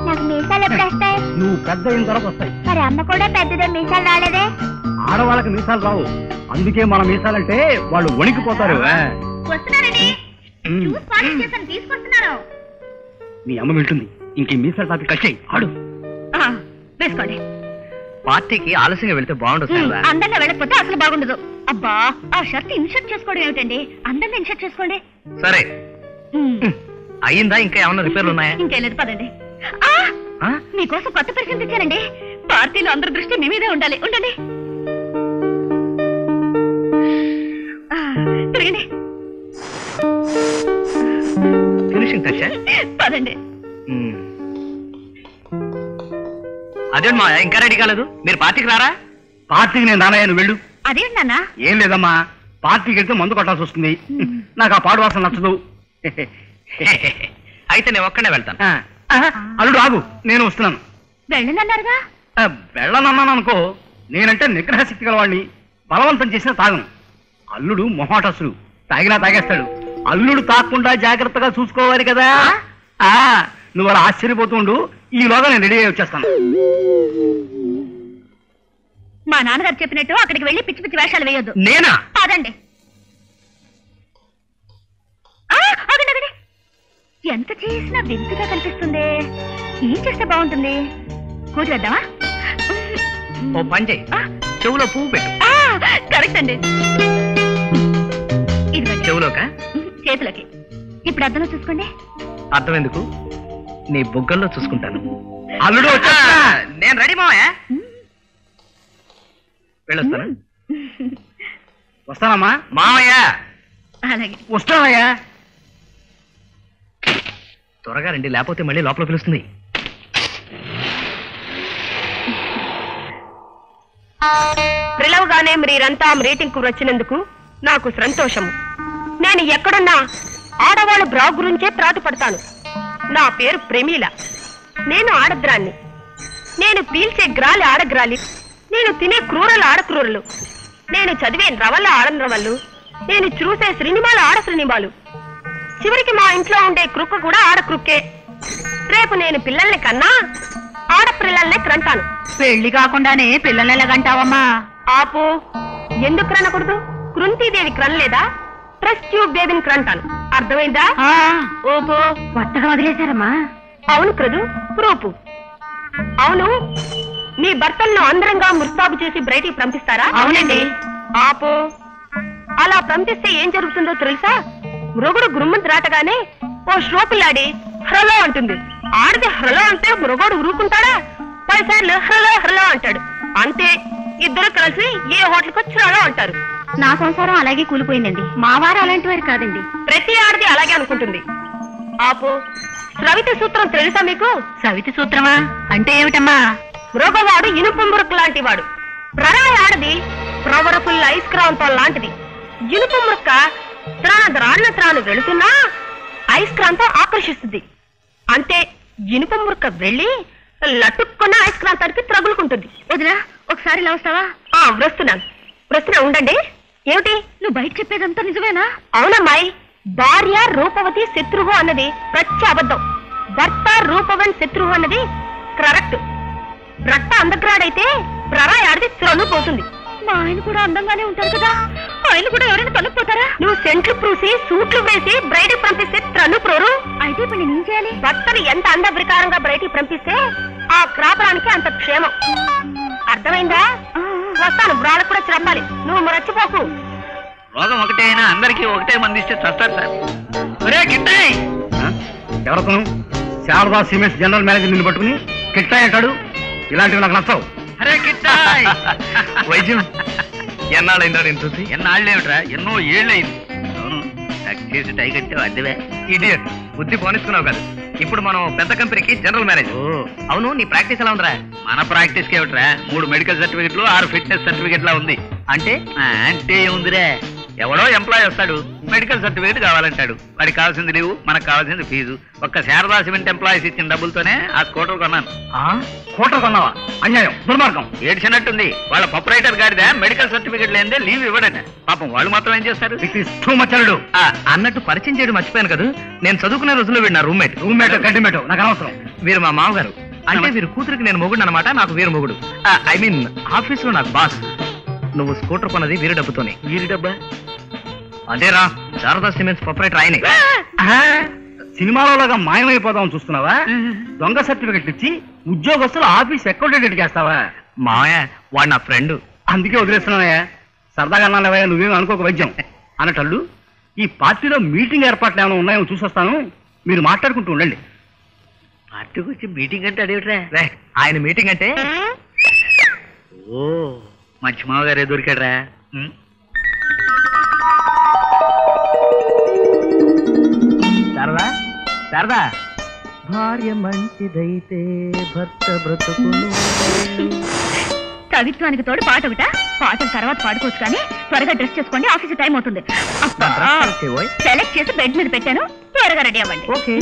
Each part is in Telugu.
నాకు మీసాలు ఎప్పుడు వస్తాయి? నువ్వు పెద్ద అయిన తర్వాత వస్తాయి. మరి అమ్మ కూడా పెద్దదే, మీసాలు రాలేదే? ఆడవాళ్ళకి మీసాలు రావు, అందుకే మన మీసాలంటే వాళ్ళు వణికిపోతారు. వస్తున్నారండి, జ్యూస్ పాలిష్ చేశాను, తీసుకొస్తున్నారు. మీ అమ్మ వింటుంది. ఇంక మీసాల టాపిక్ కట్ చేయి. ఆడు వేసుకోండి. పార్టీకి ఆలస్యంగా వెళ్తే బాగుండదు. అందంగా వెళ్ళకపోతే అసలు బాగుండదు. అబ్బా, ఆ షర్ట్ ఇన్షర్ట్ చేసుకోవడం ఏమిటండి? అందంగా ఇన్షర్ట్ చేసుకోండి. సరే, అయ్యిందా? ఇంకా ఏమన్నా రిపేర్లు ఉన్నాయా? ఇంకేలేదు, పదండి. మీకోసం కొత్త పరిచయం తెచ్చానండి. పార్టీలో అందరి దృష్టి మీ మీదే ఉండాలి. ఉండండి, తిరగండి. Finishing touch. పదండి. అదేంటి మా ఇంకా రెడీ కాలేదు? మీరు పార్టీకి రారా? పార్టీకి నేను రానయ్యా, నువ్వు వెళ్ళు. అదేంటి నాన్న? ఏం లేదమ్మా, పార్టీకి వెళ్తే మందు కొట్టాల్సి వస్తుంది. నాకు ఆ పాడు వాసన నచ్చదు. అయితే నేను ఒక్కడే వెళ్తాను. అల్లుడు ఆగు, నేను వస్తున్నాను. వెళ్ళనన్నారుగా? వెళ్ళనన్నాను అనుకో, నేనంటే నిగ్రహ శక్తి గలవాడిని, బలవంతం చేసినా తాగను. అల్లుడు మొహాటసుడు, తాగినా తాగేస్తాడు. అల్లుడు తాగకుండా జాగ్రత్తగా చూసుకోవాలి కదా. నువ్వు అలా ఆశ్చర్యపోతుండు, ఈలోగా నేను రెడీ అయ్యి వచ్చేస్తాను. మా నాన్నగారు చెప్పినట్టు అక్కడికి వెళ్ళి పిచ్చి పిచ్చి వేషాలు వేయొద్దు. నేనా? కాదండి. ఎంత చేసినా వింతగా కనిపిస్తుంది. ఏం చేస్తే బాగుంటుంది? కూతురేద్దామా? ఓ పని చేయి, చెవులో పువ్వు పెట్టు. కరెక్ట్ అండి. చెవులోకా? చేతులకి. ఇప్పుడు అద్దంలో చూసుకోండి. అర్థం ఎందుకు? నీ బుగ్గల్లో చూసుకుంటాను. అల్లుడు నేను రెడీ మావయ్య, వెళ్ళొస్తాను. వస్తానమ్మా మావయ్య. అలాగే వస్తానయ్యా. త్వరగా రండి, లేకపోతే మళ్ళీ లోపల పిలుస్తుంది. పిలవగానే మీరంతా మీటింగ్ కు వచ్చినందుకు నాకు సంతోషము. నేను ఎక్కడున్నా ఆడవాళ్ళ బ్రా గురించే ప్రాతుపడతాను. నా పేరు ప్రమీల. నేను ఆడద్రాన్ని. నేను పీల్చే గ్రాలి ఆడగ్రాలి. నేను తినే క్రూరలు ఆడక్రూరలు. నేను చదివే రవల్ల ఆడంద్రవల్లు. నేను చూసే సినిమాలు ఆడ సినిమాలు. చివరికి మా ఇంట్లో ఉండే క్రుక్క కూడా ఆడక్రుక్కే. రేపు నేను పిల్లల్ని కన్నా ఆడపిల్లల్ని క్రంటాను. పెళ్లి కాకుండానే పిల్లల్ని ఎలాగంటావమ్మా? ఆపు, ఎందుకు క్రనకూడదు? కృంతీదేవి క్రనలేదా? ట్రస్ట్ ట్యూబ్ బేబీని క్రంటాను. అర్థమైందా? ఓపో, కొత్తగా వదిలేశారమ్మా. అవును క్రదు, రూపు. అవును, మీ భర్తలను అందరంగా ముస్తాబు చేసి బయటికి పంపిస్తారా? అవునండి. ఆపో, అలా పంపిస్తే ఏం జరుగుతుందో తెలుసా? మృగుడు గురుమంతి రాటగానే ఓ శ్రోపులాడి హ్రలో అంటుంది. ఆడితే హ్రలో అంటే మృగోడు ఊరుకుంటాడా? 10 సార్లు హ్రలో హ్రలో అంటాడు. అంతే, ఇద్దరు కలిసి ఏ హోటల్కి వచ్చి హ్రలో అంటారు. నా సంసారం అలాగే కూలిపోయిందండి. మా వారు అలాంటి వారు కాదండి. ప్రతి ఆడది అలాగే అనుకుంటుంది. ఆపో, స్రవిత సూత్రం తెలుసా మీకు? సవితి సూత్రమా అంటే ఏమిటమ్మా? మృగవాడు ఇనుప మురుకు లాంటి వాడు. ప్రరాయి ఆడది ప్రవరపుల్ల ఐస్క్రాంతం లాంటిది. ఇనుప మురుక్క త్రాను వెళుతున్నా ఐస్క్రాంతం ఆకర్షిస్తుంది. అంతే, ఇనుప మురుక్క వెళ్ళి లటుక్కున్న ఐస్క్రాంతానికి త్రగులుకుంటుంది. వదినా, ఒకసారి ఇలా వస్తావా? వస్తున్నా, ఉండండి. ఏమిటి నువ్వు బయట చెప్పేదంతా నిజమేనా? అవునమ్మాయి, భార్య రూపవతి శత్రువు అన్నది ప్రత్య అబద్ధం. భర్త రూపవన్ శత్రువు అన్నది కరెక్ట్. భర్త అందగ్రాడైతే ప్రరాయి ఆడితే త్రను పోతుంది. మా ఆయన కూడా అందంగానే ఉంటారు కదా, ఆయన కూడా ఎవరైనా కలుపుపోతారా? నువ్వు సెంట్లు పూసి సూట్లు వేసి బయటికి పంపిస్తే త్రను ప్రోరు. అయితే ఇప్పుడు నేనేం చేయాలి? భర్తను ఎంత అందవికారంగా బయటికి పంపిస్తే ఆ క్రాపరానికి అంత క్షేమం. అర్థమైందా? వస్తాను, బ్రాళ్ళకు కూడా చెప్పాలి. నువ్వు మరచిపోకు. రోగం ఒకటే అయినా అందరికీ ఒకటే మంది ఇస్తే చస్తారు సార్. ఎవరతను? శారదా సిమెంట్స్ జనరల్ మేనేజర్ నిన్ను పట్టుకుని కిట్టాయి అంటాడు. ఇలాంటివి నాకు నచ్చవు. అరే కిట్టాయ్, వైద్యం ఎన్నాళ్ళైందా నేను చూసి? ఎన్నాళ్ళేమిట్రా, ఎన్నో ఏళ్ళయింది. అవును, చేసి టై కట్టావు అద్దెవే. ఇడియట్, బుద్ధి పోనిస్తున్నావు కదా. ఇప్పుడు మనం పెద్ద కంపెనీకి జనరల్ మేనేజర్. అవును, నీ ప్రాక్టీస్ ఎలా ఉందిరా? మన ప్రాక్టీస్ కి ఏమిట్రా, 3 మెడికల్ సర్టిఫికెట్లు 6 ఫిట్నెస్ సర్టిఫికెట్లా ఉంది. అంటే అంటే ఏముందిరే, ఎవడో ఎంప్లాయ్ వస్తాడు, మెడికల్ సర్టిఫికేట్ కావాలంటాడు. వాడికి కావాల్సింది లీవు, మనకు కావాల్సింది ఫీజు. ఒక్క శారదా సిమెంట్ ఎంప్లాయీస్ ఇచ్చిన డబ్బులతోనే ఆ స్కూటర్ కొన్నాను. కోటర్ కొన్నావా? అన్యాయం, దుర్మార్గం. ఏడ్చినట్టుంది. వాళ్ళ ప్రొపరైటర్ గారిదే మెడికల్ సర్టిఫికేట్ లేదే లీవ్ ఇవ్వడట. పాపం వాళ్ళు మాత్రం ఏం చేస్తారు? ఇట్ ఈస్ టూ మచ్ అల్లుడు. అన్నట్టు పరిచయం చేయడం మర్చిపోయాను కదా, నేను చదువుకునే రోజుల్లో వీడు నా రూమ్మేట్. గడ్డిమేట నాకు అనవసరం. వీరు మా మామగారు. అంటే వీరు కూతురికి నేను మొగుడు అనమాట, నాకు వీరు మొగుడు. ఐ మీన్ ఆఫీస్ లో నాకు బాస్. నువ్వు స్కూటర్ కొన్నది వీరి డబ్బుతోనే. వీరి డబ్బా? అదేరా, శారదా సిమెంట్స్ ప్రొపరైటర్ ఆయనే. సినిమాలోగా మాయమైపోదాం చూస్తున్నావా? దొంగ సర్టిఫికెట్ ఇచ్చి ఉద్యోగస్తులు ఆఫీస్ అకౌంటెంట్ చేస్తావా? మావయ్య, వాడు నా ఫ్రెండ్. అందుకే వదిలేస్తున్నానయ్యా. సరదాగా అన్నావయ్యా, నువ్వేమో అనుకోక వైద్యం అన్నట్లు. ఈ పార్టీలో మీటింగ్ ఏర్పాట్లు ఏమైనా ఉన్నాయో చూసొస్తాను, మీరు మాట్లాడుకుంటూ ఉండండి. పార్టీకి వచ్చి మీటింగ్ అంటే అదేమిట్రా? ఆయన మీటింగ్ అంటే ఓ మంచి మామగారే దొరికాడ్రా. శారదా, శారదా, భార్య మంచిదైతే భర్త బ్రతుకును. కవిత్వానికి తోడు పాట ఒకట. పాటల తర్వాత పాడుకోవచ్చు, కానీ త్వరగా డ్రెస్ చేసుకోండి, ఆఫీస్ టైం అవుతుంది. సెలెక్ట్ చేసి బెడ్ మీద పెట్టాను, త్వరగా రెడీ అవ్వండి. ఓకే.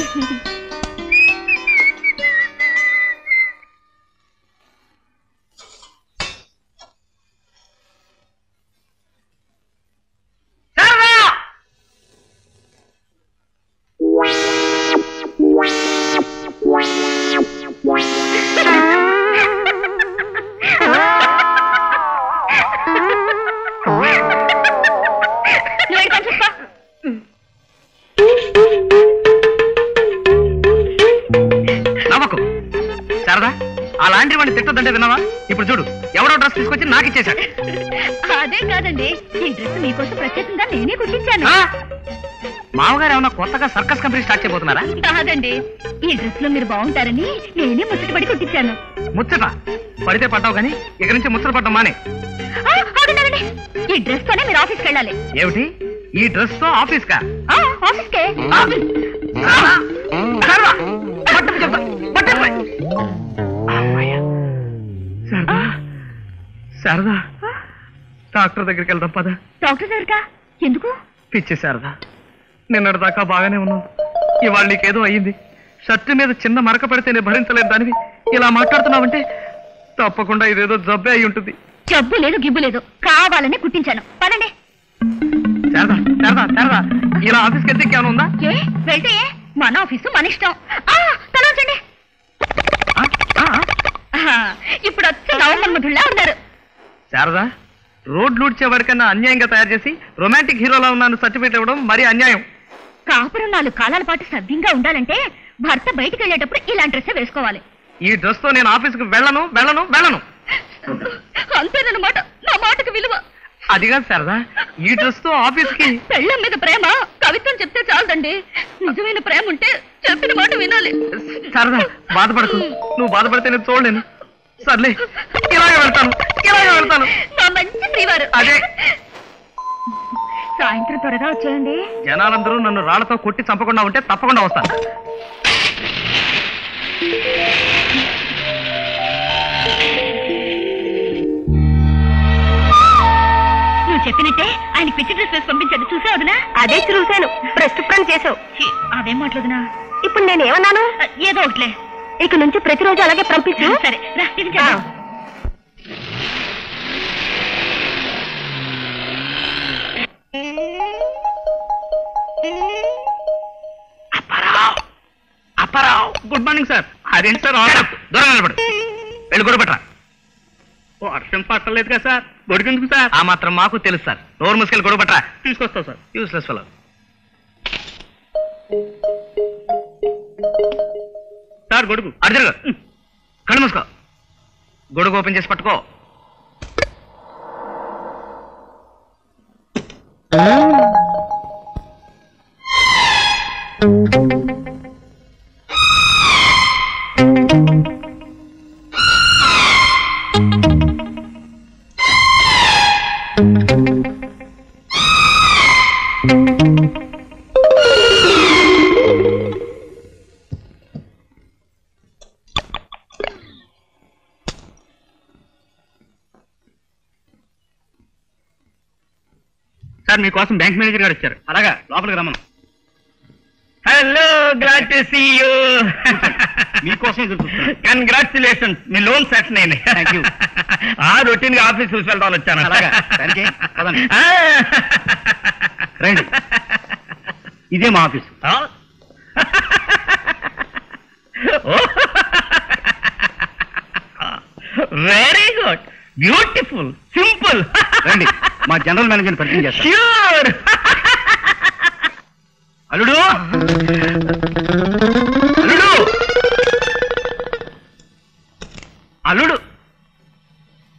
నవ్వకు శారదా, అలాంటి వాడిని తిట్టదంటే విన్నావా? ఇప్పుడు చూడు, ఎవడో డ్రెస్ తీసుకొచ్చి నాకు ఇచ్చేశాడు. అదే కాదండి, ఈ డ్రెస్ మీకోసం ప్రత్యేకంగా నేనే కుట్టించాను. మామగారు ఏమన్నా కొత్తగా సర్కస్ కంపెనీ స్టార్ట్ చేయబోతున్నారా? కాదండి, ఈ డ్రెస్ లో మీరు బాగుంటారని నేనే ముచ్చటపడి కుట్టించాను. ముచ్చట పడితే పడ్డావు, కానీ ఇక నుంచి ముచ్చట పడ్డం మానే. ఆగండి, ఈ డ్రెస్ తోనే మీరు ఆఫీస్కి వెళ్ళాలి. ఏమిటి, ఈ డ్రెస్ తో ఆఫీస్ కా? ఆఫీస్కే. శారదా, డాక్టర్ దగ్గరికి వెళ్దాం పద. డాక్టర్ దగ్గరకా? ఎందుకు? పిచ్చి శారదా, నిన్నటి దాకా బాగానే ఉన్నావు, ఇవాళ నీకేదో అయ్యింది. షర్టు మీద చిన్న మరక పడితే నేను భరించలేను దానివి ఇలా మాట్లాడుతున్నావంటే తప్పకుండా ఇదేదో జబ్బే అయి ఉంటుంది. జబ్బు లేదు, గిబ్బు లేదు, కావాలని కుట్టించాను. పదండి. శారదా, శారదా, శారదా, ఇలా ఆఫీస్కి వెళ్తే ఏమైనా ఉందా? ఏ వెళ్తే మన ఆఫీసు మన ఇష్టం. తల వచ్చండి. ఇప్పుడు వచ్చి నవమన్మధుల్లా ఉన్నారు. శారదా, రోడ్ లూడ్చేవాడికన్నా అన్యాయంగా తయారు చేసి రొమాంటిక్ హీరోలా ఉన్నాను సర్టిఫికేట్ ఇవ్వడం మరీ అన్యాయం. కాపురం 4 కాలాల పాటు సభ్యంగా ఉండాలంటే భర్త బయటికి వెళ్ళేటప్పుడు ఇలాంటి డ్రెస్ వేసుకోవాలి. ఈ డ్రెస్ తో నేను ఆఫీస్కి వెళ్ళను వెళ్ళను వెళ్ళను. అంతేనమాట, నా మాటకు విలువ. అది కాదు శారదా, ఈ డ్రెస్ తో ఆఫీస్కి. పెళ్ళం మీద ప్రేమ కవిత్వం చెప్తే చాలదండి, నిజమైన ప్రేమ ఉంటే చెప్పిన మాట వినాలి. శారదా, బాధపడకు, నువ్వు బాధపడితే నేను చూడలేను. సర్లే, ఇలాగే వెళ్తాను, ఇలాగే వెళ్తాను. నా మంచి శ్రీవారు. అదే, సాయంత్రం త్వరగా వచ్చేయండి. జనాలందరూ నన్ను రాళ్లతో కొట్టి చంపకుండా ఉంటే తప్పకుండా వస్తాను. నువ్వు చెప్పినట్టే ఆయన పిచ్చి డ్రెస్ వేసి పంపించాడు, చూసావు వదినా? అదే చూశాను, ప్రస్తుతం చేసావు. అదేం మాట్లాడునా? ఇప్పుడు నేనేమన్నాను? ఏదో ఒకట్లే, ఇక నుంచి ప్రతిరోజు అలాగే పంపించు. సరే రా, టిఫిన్ చేద్దాం. Apparao, good morning sir. అదేంటి సార్ దూరం నిలబడు, వెళ్ళి గొడవ పెట్టరా. ఓ అర్థం పట్టలేదు కదా సార్, గొడుకెందుకు సార్? ఆ మాత్రం మాకు తెలుసు సార్. నోరు ముసుకెళ్ళి గొడవ పెట్టరా. తీసుకొస్తా సార్. Useless fellow. సార్ గొడుగు అడు తిరుగు, కళ్ళు మూసుకో, గొడుగు ఓపెన్ చేసి పట్టుకో. సార్ మీకోసం బ్యాంక్ మేనేజర్ గారు వచ్చారు. అలాగా లోపలికి రమ్మను. Hello, glad to see you. మీకోసం ఎదురు చూస్తున్నాను. కంగ్రాచులేషన్స్, మీ లోన్ సెక్షన్ అయింది. Thank you. రొటీన్ గా ఆఫీస్ చూసి వెళ్దామని వచ్చాను. అలాగా, దానికి పదండి. రండి, ఇదే మా office. Very good, beautiful, simple. రండి, మా జనరల్ మేనేజర్ పరిచయం చేస్తాను. ష్యూర్. అల్లుడు, అల్లుడు, అల్లుడు,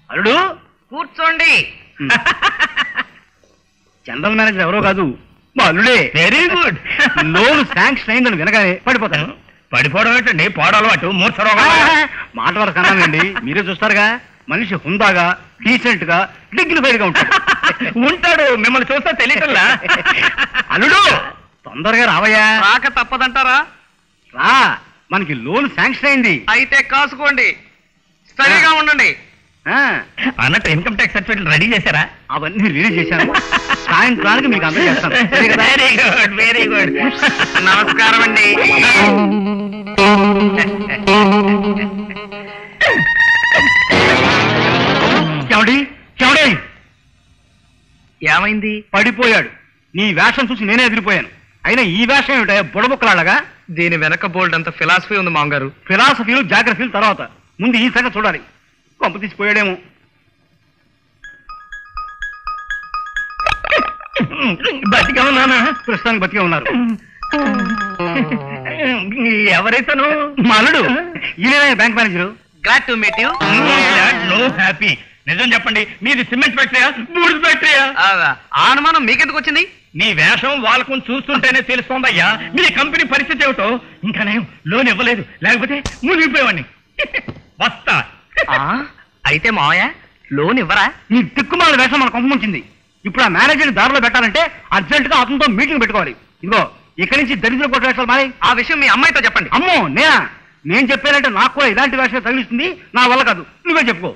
అల్లుడు, కూర్చోండి. జనరల్ మేనేజర్ ఎవరో కాదు, మా అల్లుడే. Very good. లోన్ శాంక్షన్ అయిందని వినగానే పడిపోతాను. పడిపోవడం ఏంటండి, పోవడం మూర్చరోగం. మాట వరకు అన్నానండి, మీరే చూస్తారుగా. మనిషి హుందాగా, డీసెంట్ గా, డిగ్నిఫైడ్ గా ఉంటాడు. ఉంటాడు, మిమ్మల్ని చూస్తే తెలియటల్లా. అల్లుడు, తొందరగా రావయ్యా. రాక తప్పదంటారా? రా, మనకి లోన్ శాంక్షన్ అయింది. అయితే కాసుకోండి, స్టడీగా ఉండండి. ఆ, అన్నట్టు ఇన్కమ్ ట్యాక్స్ సర్టిఫికేట్ రెడీ చేశారా? అవన్నీ రిలీజ్ చేశాను. సాయంత్రానికి మీకు అందజేస్తాను. సరే కదా? Very good, very good. నమస్కారం అండి. చెవడి, చెవడి, ఏమైంది? పడిపోయాడు. నీ వేషం చూసి నేనే ఎదిరిపోయాను. అయినా ఈ వేషం ఏమిటా బుడబుక్కలాగా? దీని వెనక బోల్డ్ అంత ఫిలాసఫీ ఉంది మామగారు. ఫిలాసఫీలు, జాగ్రఫీలు తర్వాత, ముందు ఈ సంగతి చూడాలి. కొంప తీసిపోయాడేమో. బతిగా ఉన్నానా? ప్రస్తుతానికి బతికే ఉన్నారు. ఎవరైతాను? మా అల్లుడు, ఈయన bank manager. Glad to meet you. No happy. నిజం చెప్పండి, మీది సిమెంట్ ఫ్యాక్టరీయా, బూడిద ఫ్యాక్టరీయా? ఆ అనుమానం మీకెందుకు వచ్చింది? మీ వేషం వాళ్ళకు చూస్తుంటేనే తెలుస్తోందయ్యా మీ కంపెనీ పరిస్థితి ఏమిటో. ఇంకా నేను లోన్ ఇవ్వలేదు, లేకపోతే మునిగిపోయేవాడిని. వస్తా. అయితే మావయ్య లోన్ ఇవ్వరా? నీ తిక్కుమాల వేషం మన కొంప ముంచింది. ఇప్పుడు ఆ మేనేజర్ని దారిలో పెట్టాలంటే అర్జెంట్ గా అతనితో మీటింగ్ పెట్టుకోవాలి. ఇదిగో ఇక్కడి నుంచి దరిద్ర కొట్ట వేషాలు మారి. ఆ విషయం మీ అమ్మాయితో చెప్పండి. అమ్మో, నేను చెప్పానంటే నాకు కూడా ఇలాంటి వేషం తగిలిస్తుంది. నా వల్ల కాదు, నువ్వే చెప్పుకో.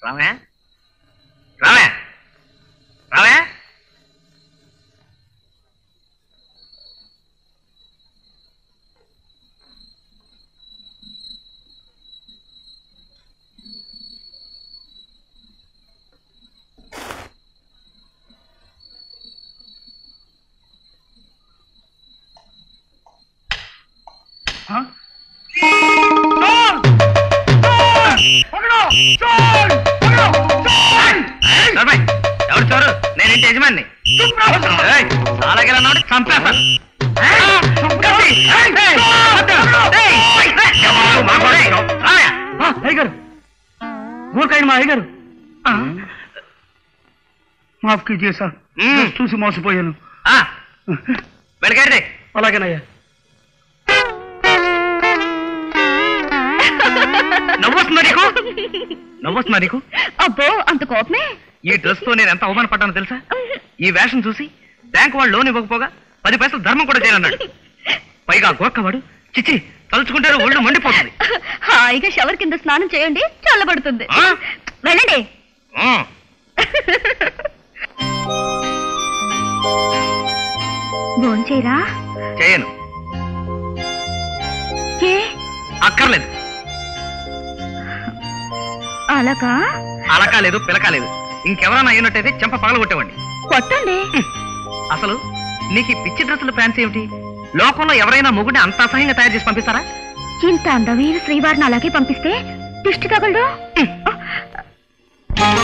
రామే, రామే, రామే. ఎవరు చూరు, నేనేంటి యజమాన్ని. అలాగే నాడు చంపేస్తాను. అయ్యగారు, ఊరికైనా మా అయ్యగారు మాఫ్ కీజియే సార్, చూసి మోసపోయాను. వెళ్ళగండి. అలాగేనయ్యా. నవ్వొస్తుందా నీకు? నవ్వొస్తుందా నీకు? అబ్బో, అంత కోపమే. ఈ డ్రెస్ తో నేను ఎంత అవమానపడ్డానో తెలుసా? ఈ వేషం చూసి బ్యాంక్ వాళ్ళు లోన్ ఇవ్వకపోగా 10 పైసలు ధర్మం కూడా చేయనన్నాడు. పైగా గోక్కవాడు. చిచ్చి, తలుచుకుంటే ఒళ్ళు మండిపోతుంది. హాయిగా షవర్ కింద స్నానం చేయండి, చల్లబడుతుంది. వెళ్ళండి. భోంచేరా? చేయను. అక్కర్లేదు. అలాగా? అలకా లేదు, పిలకా లేదు. ఇంకెవరైనా అయినట్టయితే చెంప పగలగొట్టేవాడిని. కొట్టండి. అసలు నీకు ఈ పిచ్చి డ్రెస్సుల ఫ్యాన్స్ ఏమిటి? లోకంలో ఎవరైనా మొగుడిని అంత అసహ్యంగా తయారు చేసి పంపిస్తారా? ఇంత అందమైన శ్రీవారిని అలాగే పంపిస్తే దిష్టి తగలడు.